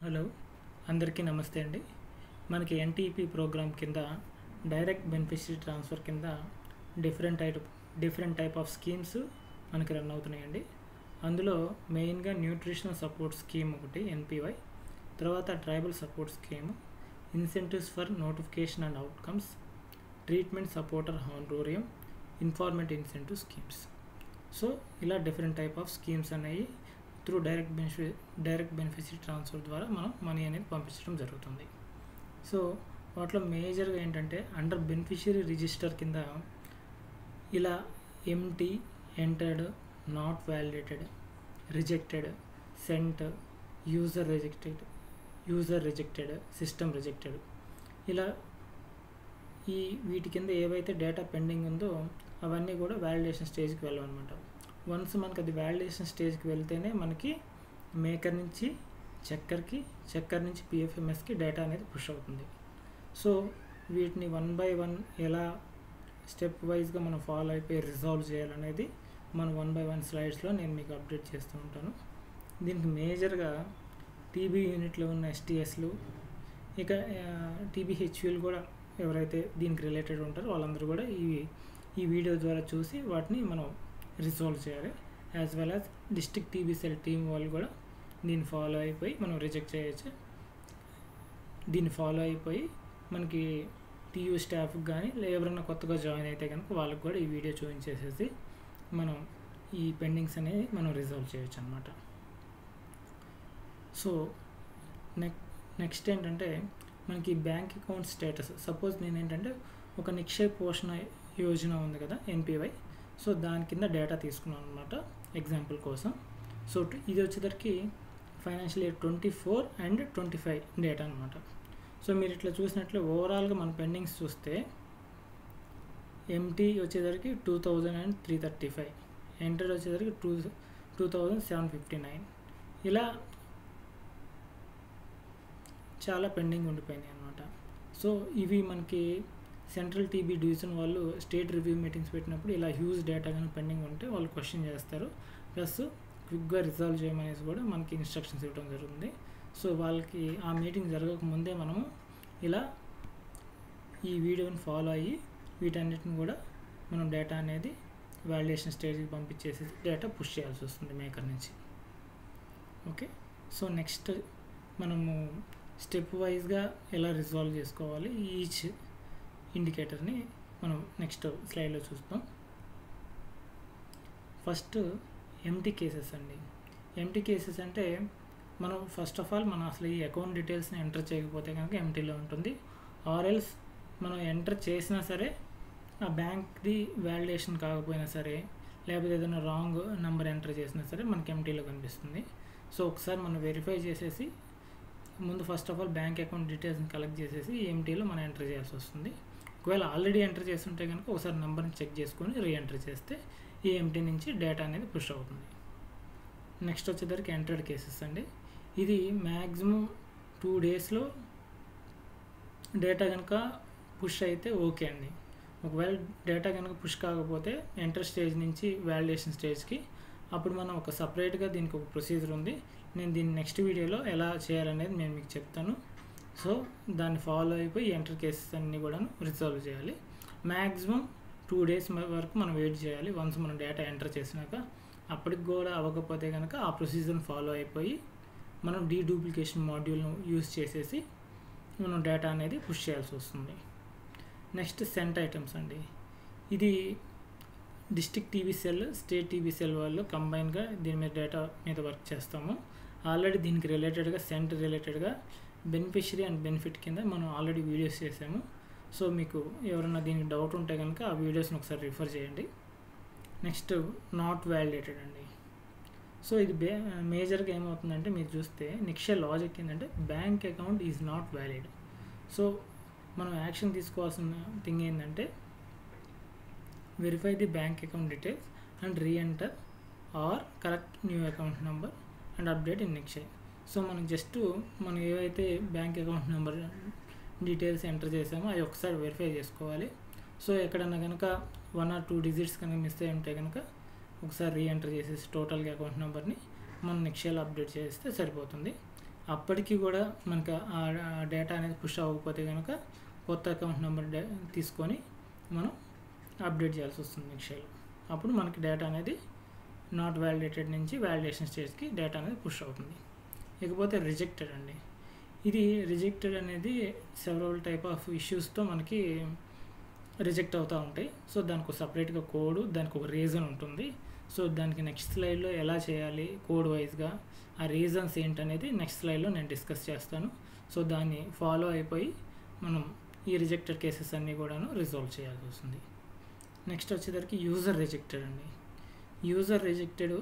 Hello అందరికీ నమస్తే అండి. మనకి ఎన్టీపీ ప్రోగ్రామ్ కింద డైరెక్ట్ బెనిఫిషరీ ట్రాన్స్ఫర్ కింద డిఫరెంట్ టైప్ ఆఫ్ స్కీమ్స్ మనకి రన్ అవుతున్నాయండి. అందులో మెయిన్గా న్యూట్రిషనల్ సపోర్ట్ స్కీమ్ ఒకటి ఎన్పివై, తర్వాత tribal support scheme, incentives for notification and outcomes, treatment supporter honorarium, informant incentive schemes. So ఇలా డిఫరెంట్ టైప్ ఆఫ్ స్కీమ్స్ అనేవి through direct beneficiary transfer ద్వారా మనం మనీ అనేది పంపించడం జరుగుతుంది. సో వాటిలో మేజర్గా ఏంటంటే అండర్ బెనిఫిషరీ రిజిస్టర్ కింద ఇలా ఎంటీ, entered, not validated, rejected, sent, user rejected, system rejected, ఇలా వీటి కింద ఏవైతే డేటా పెండింగ్ ఉందో అవన్నీ కూడా వ్యాలిడేషన్ స్టేజ్కి వెళ్ళవన్నమాట. వన్స్ మనకి అది వ్యాలిడేషన్ స్టేజ్కి వెళ్తేనే మనకి మేకర్ నుంచి చక్కర్ నుంచి పిఎఫ్ఎంఎస్కి డేటా అనేది పుష్ అవుతుంది. సో వీటిని 1 by 1 ఎలా స్టెప్ వైజ్గా మనం ఫాలో అయిపోయి రిజాల్వ్ చేయాలనేది మనం 1 by 1 స్లైడ్స్లో నేను మీకు అప్డేట్ చేస్తూ ఉంటాను. దీనికి మేజర్గా టీబీ యూనిట్లో ఉన్న ఎస్టీఎస్లు, ఇక టీబీహెచ్యూలు కూడా ఎవరైతే దీనికి రిలేటెడ్ ఉంటారో వాళ్ళందరూ కూడా ఈ వీడియో ద్వారా చూసి వాటిని మనం రిజాల్వ్ చేయాలి. As well as district TB cell team వాళ్ళు కూడా దీన్ని ఫాలో అయిపోయి మనం రిజెక్ట్ చేయొచ్చు. దీన్ని ఫాలో అయిపోయి మనకి టీయూ స్టాఫ్కి కానీ ఎవరైనా కొత్తగా జాయిన్ అయితే కనుక వాళ్ళకి కూడా ఈ వీడియో చూపించేసేసి మనం ఈ పెండింగ్స్ అనేవి మనం రిజాల్వ్ చేయొచ్చు అనమాట. సో నెక్స్ట్ ఏంటంటే మనకి బ్యాంక్ అకౌంట్ స్టేటస్. సపోజ్ నేను ఏంటంటే ఒక నిక్షేప్ పోషణ యోజన ఉంది కదా ఎన్పివై, సో దాని కింద డేటా తీసుకున్నాను అనమాట ఎగ్జాంపుల్ కోసం. సో ఇది వచ్చేసరికి ఫైనాన్షియల్ ఇయర్ 24 and 25 డేటా అనమాట. సో మీరు ఇట్లా చూసినట్లే ఓవరాల్గా మన పెండింగ్స్ చూస్తే ఎంటీ వచ్చేసరికి 2335, ఎంటర్ వచ్చేసరికి 2759, ఇలా చాలా పెండింగ్ ఉండిపోయినాయి అనమాట. సో ఇవి మనకి సెంట్రల్ టీబీ డివిజన్ వాళ్ళు స్టేట్ రివ్యూ మీటింగ్స్ పెట్టినప్పుడు ఇలా హ్యూజ్ డేటా కానీ పెండింగ్ ఉంటే వాళ్ళు క్వశ్చన్ చేస్తారు, ప్లస్ క్విక్గా రిజాల్వ్ చేయమనేసి కూడా మనకి ఇన్స్ట్రక్షన్స్ ఇవ్వడం జరుగుతుంది. సో వాళ్ళకి ఆ మీటింగ్ జరగకముందే మనము ఇలా ఈ వీడియోని ఫాలో అయ్యి వీటన్నిటిని కూడా మనం డేటా అనేది వ్యాలిడేషన్ స్టేజ్కి పంపించేసి డేటా పుష్ చేయాల్సి వస్తుంది మేకర్ నుంచి. ఓకే, సో నెక్స్ట్ మనము స్టెప్ వైజ్గా ఎలా రిజాల్వ్ చేసుకోవాలి ఈచ్ ఇండికేటర్ని మనం నెక్స్ట్ స్లైడ్లో చూస్తాం. ఫస్ట్ ఎంటీ కేసెస్ అండి. ఎంటీ కేసెస్ అంటే మనం ఫస్ట్ ఆఫ్ ఆల్ మనం అసలు ఈ అకౌంట్ డీటెయిల్స్ని ఎంటర్ చేయకపోతే కనుక ఎంటీలో ఉంటుంది. ఆర్ఎల్స్ మనం ఎంటర్ చేసినా సరే ఆ బ్యాంక్ది వ్యాలిడేషన్ కాకపోయినా సరే, లేకపోతే ఏదైనా రాంగ్ నెంబర్ ఎంటర్ చేసినా సరే మనకి ఎంటీలో కనిపిస్తుంది. సో ఒకసారి మనం వెరిఫై చేసేసి ముందు first of all bank account డీటెయిల్స్ని కలెక్ట్ చేసేసి ఎంటీలో మనం ఎంటర్ చేయాల్సి వస్తుంది. ఒకవేళ ఆల్రెడీ ఎంటర్ చేస్తుంటే కనుక ఒకసారి నెంబర్ని చెక్ చేసుకొని రీఎంటర్ చేస్తే ఈ ఎంటీ నుంచి డేటా అనేది పుష్ అవుతుంది. నెక్స్ట్ వచ్చేసరికి ఎంటర్డ్ కేసెస్ అండి. ఇది మ్యాక్సిమం 2 daysలో డేటా కనుక పుష్ అయితే ఓకే అండి. ఒకవేళ డేటా కనుక పుష్ కాకపోతే ఎంటర్ స్టేజ్ నుంచి వ్యాలిడేషన్ స్టేజ్కి అప్పుడు మనం ఒక సపరేట్గా దీనికి ఒక ప్రొసీజర్ ఉంది. నేను దీన్ని నెక్స్ట్ వీడియోలో ఎలా చేయాలనేది నేను మీకు చెప్తాను. సో దాన్ని ఫాలో అయిపోయి ఎంటర్ కేసెస్ అన్నీ కూడా రిజాల్వ్ చేయాలి. మ్యాక్సిమం 2 days వరకు మనం వెయిట్ చేయాలి. వన్స్ మనం డేటా ఎంటర్ చేసినాక అప్పటికి కూడా అవ్వకపోతే కనుక ఆ ప్రొసీజర్ని ఫాలో అయిపోయి మనం డూప్లికేషన్ మాడ్యూల్ను యూజ్ చేసేసి మనం డేటా అనేది పుష్ చేయాల్సి వస్తుంది. నెక్స్ట్ సెంట్ ఐటమ్స్ అండి. ఇది district TB cell, state TB cell వాళ్ళు కంబైన్గా దీని మీద డేటా మీద వర్క్ చేస్తాము. ఆల్రెడీ దీనికి రిలేటెడ్గా సెంట్ రిలేటెడ్గా బెనిఫిషరీ అండ్ బెనిఫిట్ కింద మనం ఆల్రెడీ వీడియోస్ చేసాము. సో మీకు ఎవరైనా దీనికి డౌట్ ఉంటే కనుక ఆ వీడియోస్ని ఒకసారి రిఫర్ చేయండి. నెక్స్ట్ నాట్ వ్యాలిడేటెడ్ అండి. సో ఇది మేజర్గా ఏమవుతుందంటే మీరు చూస్తే నిక్షే లాజిక్ ఏంటంటే bank account is not valid. So మనం యాక్షన్ తీసుకోవాల్సిన థింగ్ ఏంటంటే verify the bank account details and reenter or correct new account number and update in Nikshay. So మనం ఏవైతే bank account number details enter చేసామో అవి ఒకసారి వెరిఫై చేసుకోవాలి. సో ఎక్కడన్నా కనుక 1 or 2 digits కనుక మిస్ అయి ఉంటే కనుక ఒకసారి రీఎంటర్ చేసేసి టోటల్గా అకౌంట్ నెంబర్ని మనం నిక్షేలో అప్డేట్ చేస్తే సరిపోతుంది. అప్పటికి కూడా మనకు ఆ డేటా అనేది పుష్ అవ్వకపోతే కనుక కొత్త అకౌంట్ నెంబర్ తీసుకొని మనం అప్డేట్ చేయాల్సి వస్తుంది నెక్స్ట్లో. అప్పుడు మనకి డేటా అనేది నాట్ వ్యాలిడేటెడ్ నుంచి వ్యాలిడేషన్ స్టేజ్కి డేటా అనేది పుష్ అవుతుంది. ఇకపోతే రిజెక్టెడ్ అండి. ఇది రిజెక్టెడ్ అనేది సెవరల్ టైప్ ఆఫ్ ఇష్యూస్తో మనకి రిజెక్ట్ అవుతూ ఉంటాయి. సో దానికి ఒక సపరేట్గా కోడ్, దానికి ఒక రీజన్ ఉంటుంది. సో దానికి నెక్స్ట్ స్లైడ్లో ఎలా చేయాలి కోడ్ వైజ్గా, ఆ రీజన్స్ ఏంటనేది నెక్స్ట్ స్లైడ్లో నేను డిస్కస్ చేస్తాను. సో దాన్ని ఫాలో అయిపోయి మనం ఈ రిజెక్టెడ్ కేసెస్ అన్నీ కూడాను రిజాల్వ్ చేయాల్సి వస్తుంది. నెక్స్ట్ వచ్చేసరికి యూజర్ రిజెక్టెడ్ అండి. యూజర్ రిజెక్టెడ్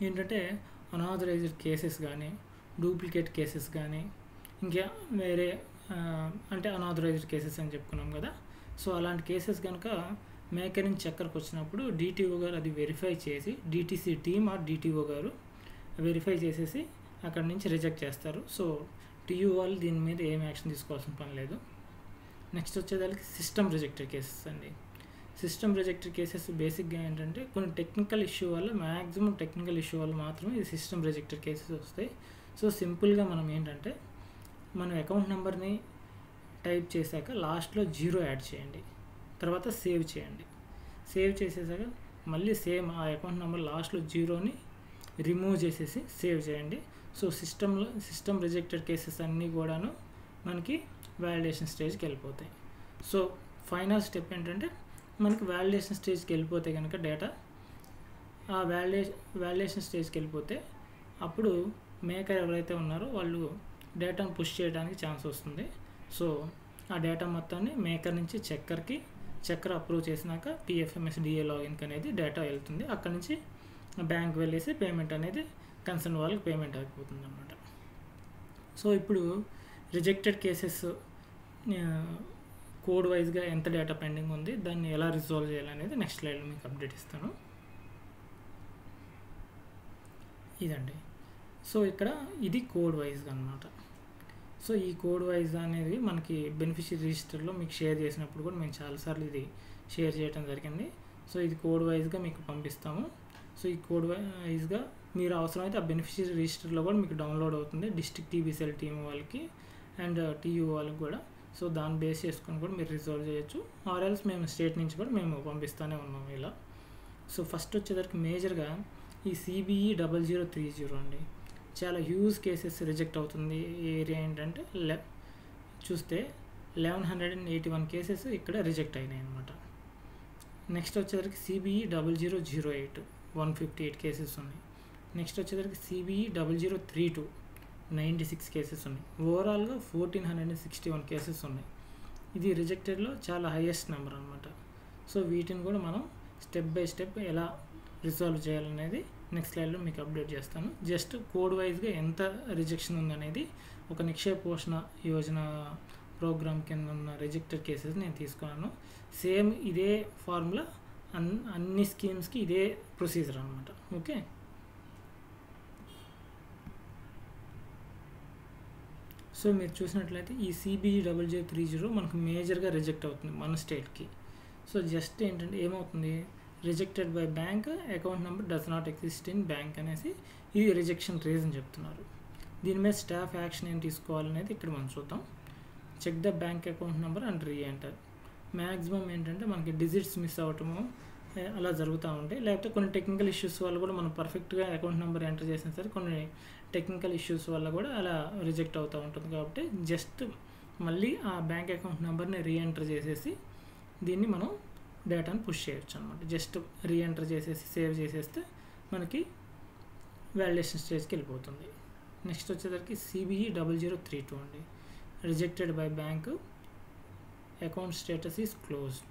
ఏంటంటే అనాథరైజ్డ్ కేసెస్ కానీ, డూప్లికేట్ కేసెస్ కానీ, ఇంకా వేరే అంటే అనాథరైజ్డ్ కేసెస్ అని చెప్పుకున్నాం కదా. సో అలాంటి కేసెస్ కనుక మేకర్ నుంచి చక్కర్కి వచ్చినప్పుడు డిటిఓ గారు అది వెరిఫై చేసి, డిటిసి టీమ్ ఆర్ డిటిఓ గారు వెరిఫై చేసేసి అక్కడి నుంచి రిజెక్ట్ చేస్తారు. సో టీయూ వాళ్ళు దీని మీద ఏం యాక్షన్ తీసుకోవాల్సిన పని లేదు. నెక్స్ట్ వచ్చేదానికి సిస్టమ్ రిజెక్టెడ్ కేసెస్ అండి. సిస్టమ్ రిజెక్టెడ్ కేసెస్ బేసిక్గా ఏంటంటే కొన్ని టెక్నికల్ ఇష్యూ వల్ల, మ్యాక్సిమం టెక్నికల్ ఇష్యూ వల్ల మాత్రమే ఈ సిస్టమ్ రిజెక్టెడ్ కేసెస్ వస్తాయి. సో సింపుల్గా మనం ఏంటంటే మనం అకౌంట్ నెంబర్ని టైప్ చేశాక లాస్ట్లో 0 యాడ్ చేయండి, తర్వాత సేవ్ చేయండి. సేవ్ చేసేసాక మళ్ళీ సేమ్ ఆ అకౌంట్ నెంబర్ లాస్ట్లో 0ని రిమూవ్ చేసేసి సేవ్ చేయండి. సో సిస్టమ్ రిజెక్టెడ్ కేసెస్ అన్నీ కూడాను మనకి వ్యాలిడేషన్ స్టేజ్కి వెళ్ళిపోతాయి. సో ఫైనల్ స్టెప్ ఏంటంటే మనకి వ్యాలిడేషన్ స్టేజ్కి వెళ్ళిపోతే కనుక డేటా ఆ వ్యాలిడేషన్ స్టేజ్కి వెళ్ళిపోతే అప్పుడు మేకర్ ఎవరైతే ఉన్నారో వాళ్ళు డేటాను పుష్ చేయడానికి ఛాన్స్ వస్తుంది. సో ఆ డేటా మొత్తాన్ని మేకర్ నుంచి చక్కర్ అప్రూవ్ చేసినాక PFMSDA లాగిన్కి అనేది డేటా వెళ్తుంది. అక్కడ నుంచి బ్యాంక్ వెళ్ళేసి పేమెంట్ అనేది కన్సర్న్ వాళ్ళకి పేమెంట్ అయిపోతుంది అన్నమాట. సో ఇప్పుడు రిజెక్టెడ్ కేసెస్ కోడ్ వైజ్గా ఎంత డేటా పెండింగ్ ఉంది, దాన్ని ఎలా రిజాల్వ్ చేయాలనేది నెక్స్ట్ స్లైడ్లో మీకు అప్డేట్ ఇస్తాను. ఇదండి. సో ఇక్కడ ఇది కోడ్ వైజ్గా అనమాట. సో ఈ కోడ్ వైజ్ అనేది మనకి బెనిఫిషియరీ రిజిస్టర్లో మీకు షేర్ చేసినప్పుడు కూడా మేము చాలాసార్లు ఇది షేర్ చేయడం జరిగింది. సో ఇది కోడ్ వైజ్గా మీకు పంపిస్తాము. సో ఈ కోడ్ వైజ్గా మీరు అవసరమైతే ఆ బెనిఫిషియరీ రిజిస్టర్లో కూడా మీకు డౌన్లోడ్ అవుతుంది, డిస్ట్రిక్ట్ TBCL టీమ్ వాళ్ళకి అండ్ TU వాళ్ళకి కూడా. సో దాన్ని బేస్ చేసుకొని కూడా మీరు రిజాల్వ్ చేయొచ్చు. ఆర్ఎల్స్ మేము స్టేట్ నుంచి కూడా మేము పంపిస్తూనే ఉన్నాము ఇలా. సో ఫస్ట్ వచ్చేసరికి మేజర్గా ఈ CBE 0030 అండి. చాలా హ్యూజ్ కేసెస్ రిజెక్ట్ అవుతుంది. ఈ ఏరియా ఏంటంటే చూస్తే 1181 కేసెస్ ఇక్కడ రిజెక్ట్ అయినాయి అనమాట. నెక్స్ట్ వచ్చేసరికి CBE 0008 158 కేసెస్ ఉన్నాయి. నెక్స్ట్ వచ్చేసరికి CBE 0032 96 కేసెస్ ఉన్నాయి. ఓవరాల్గా 1461 కేసెస్ ఉన్నాయి. ఇది రిజెక్టెడ్లో చాలా హైయెస్ట్ నెంబర్ అనమాట. సో వీటిని కూడా మనం స్టెప్ బై స్టెప్ ఎలా రిజాల్వ్ చేయాలనేది నెక్స్ట్ స్లైడ్లో మీకు అప్డేట్ చేస్తాను. జస్ట్ కోడ్ వైజ్గా ఎంత రిజెక్షన్ ఉందనేది ఒక నిక్షేప పోషణ యోజన ప్రోగ్రామ్ కింద ఉన్న రిజెక్టెడ్ కేసెస్ నేను తీసుకున్నాను. సేమ్ ఇదే ఫార్ములా అన్ని స్కీమ్స్కి ఇదే ప్రొసీజర్ అనమాట. ఓకే. సో మీరు చూసినట్లయితే ఈ CBE 0030 మనకు మేజర్గా రిజెక్ట్ అవుతుంది మన స్టేట్కి. సో జస్ట్ ఏంటంటే ఏమవుతుంది, rejected by bank, account number does not exist in bank అనేసి ఇది రిజెక్షన్ రీజన్ చెప్తున్నారు. దీని మీద స్టాఫ్ యాక్షన్ ఏం తీసుకోవాలనేది ఇక్కడ మనం చూద్దాం. Check the bank account number and reenter. Maximum ఏంటంటే మనకి డిజిట్స్ మిస్ అవ్వటము అలా జరుగుతూ ఉంటాయి. లేకపోతే కొన్ని టెక్నికల్ ఇష్యూస్ వల్ల కూడా మనం పర్ఫెక్ట్గా అకౌంట్ నెంబర్ ఎంటర్ చేసిన సరే కొన్ని టెక్నికల్ ఇష్యూస్ వల్ల కూడా అలా రిజెక్ట్ అవుతూ ఉంటుంది. కాబట్టి జస్ట్ మళ్ళీ ఆ బ్యాంక్ అకౌంట్ నెంబర్ని రీఎంటర్ చేసేసి దీన్ని మనం డేటాను పుష్ చేయొచ్చు అనమాట. జస్ట్ రీఎంటర్ చేసేసి సేవ్ చేసేస్తే మనకి వ్యాలిడేషన్ స్టేజ్కి వెళ్ళిపోతుంది. నెక్స్ట్ వచ్చేసరికి CBE 0032 అండి. Rejected by bank, account status is closed.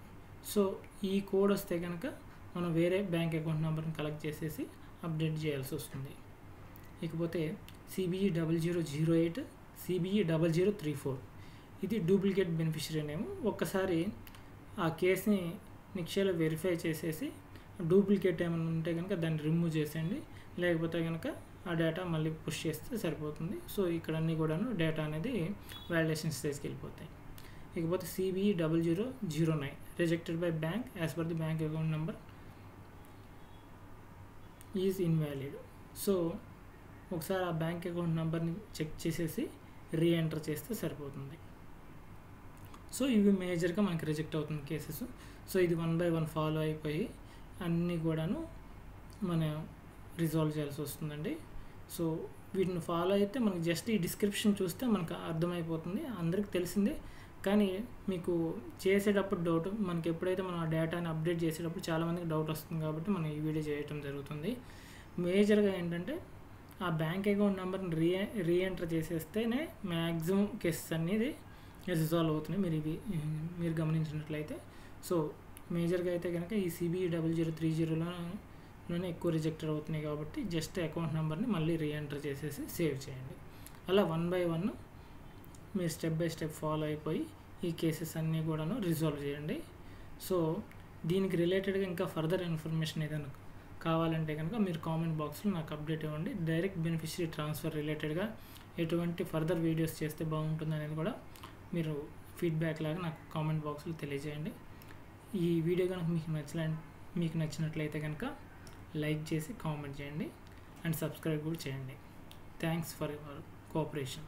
So ఈ కోడ్ వస్తే కనుక మనం వేరే బ్యాంక్ అకౌంట్ నెంబర్ని కలెక్ట్ చేసేసి అప్డేట్ చేయాల్సి వస్తుంది. ఇకపోతే CBE 0008, CBE 0034 ఇది డూప్లికేట్ బెనిఫిషరీ నేమ్. ఒక్కసారి ఆ కేసుని నిక్షేలో వెరిఫై చేసేసి డూప్లికేట్ ఏమైనా ఉంటే కనుక దాన్ని రిమూవ్ చేసేయండి. లేకపోతే కనుక ఆ డేటా మళ్ళీ పుష్ చేస్తే సరిపోతుంది. సో ఇక్కడ అన్నీ కూడాను డేటా అనేది వ్యాలిడేషన్ స్టేజ్కి వెళ్ళిపోతాయి. ఇకపోతే CBE 0009 rejected by bank as per the bank account number is invalid. So ఒకసారి ఆ బ్యాంక్ అకౌంట్ నెంబర్ని చెక్ చేసేసి రీఎంటర్ చేస్తే సరిపోతుంది. సో ఇవి మేజర్గా మనకి రిజెక్ట్ అవుతుంది కేసెస్. సో ఇది 1 by 1 ఫాలో అయిపోయి అన్నీ కూడాను మనం రిజాల్వ్ చేయాల్సి వస్తుందండి. సో వీటిని ఫాలో అయితే మనకి జస్ట్ ఈ డిస్క్రిప్షన్ చూస్తే మనకు అర్థమైపోతుంది, అందరికి తెలిసిందే. కానీ మీకు చేసేటప్పుడు డౌట్, మనకి ఎప్పుడైతే మనం ఆ డేటాని అప్డేట్ చేసేటప్పుడు చాలామందికి డౌట్ వస్తుంది కాబట్టి మనం ఈ వీడియో చేయటం జరుగుతుంది. మేజర్గా ఏంటంటే ఆ బ్యాంక్ అకౌంట్ నెంబర్ని రీఎంటర్ చేసేస్తేనే మ్యాక్సిమం కేసెస్ అనేది రిజాల్వ్ అవుతున్నాయి మీరు గమనించినట్లయితే. సో మేజర్గా అయితే కనుక ఈ CBE 0030లోనే ఎక్కువ రిజెక్టెడ్ అవుతున్నాయి కాబట్టి జస్ట్ అకౌంట్ నెంబర్ని మళ్ళీ రీఎంటర్ చేసేసి సేవ్ చేయండి. అలా 1 by 1 మీరు స్టెప్ బై స్టెప్ ఫాలో అయిపోయి ఈ కేసెస్ అన్నీ కూడాను రిజాల్వ్ చేయండి. సో దీనికి రిలేటెడ్గా ఇంకా ఫర్దర్ ఇన్ఫర్మేషన్ ఏదైనా కావాలంటే కనుక మీరు కామెంట్ బాక్స్లో నాకు అప్డేట్ ఇవ్వండి. డైరెక్ట్ బెనిఫిషరీ ట్రాన్స్ఫర్ రిలేటెడ్గా ఎటువంటి ఫర్దర్ వీడియోస్ చేస్తే బాగుంటుంది అనేది కూడా మీరు ఫీడ్బ్యాక్ లాగా నాకు కామెంట్ బాక్స్లో తెలియజేయండి. ఈ వీడియో కనుక మీకు నచ్చినట్లయితే కనుక లైక్ చేసి కామెంట్ చేయండి అండ్ సబ్స్క్రైబ్ కూడా చేయండి. Thanks for your cooperation.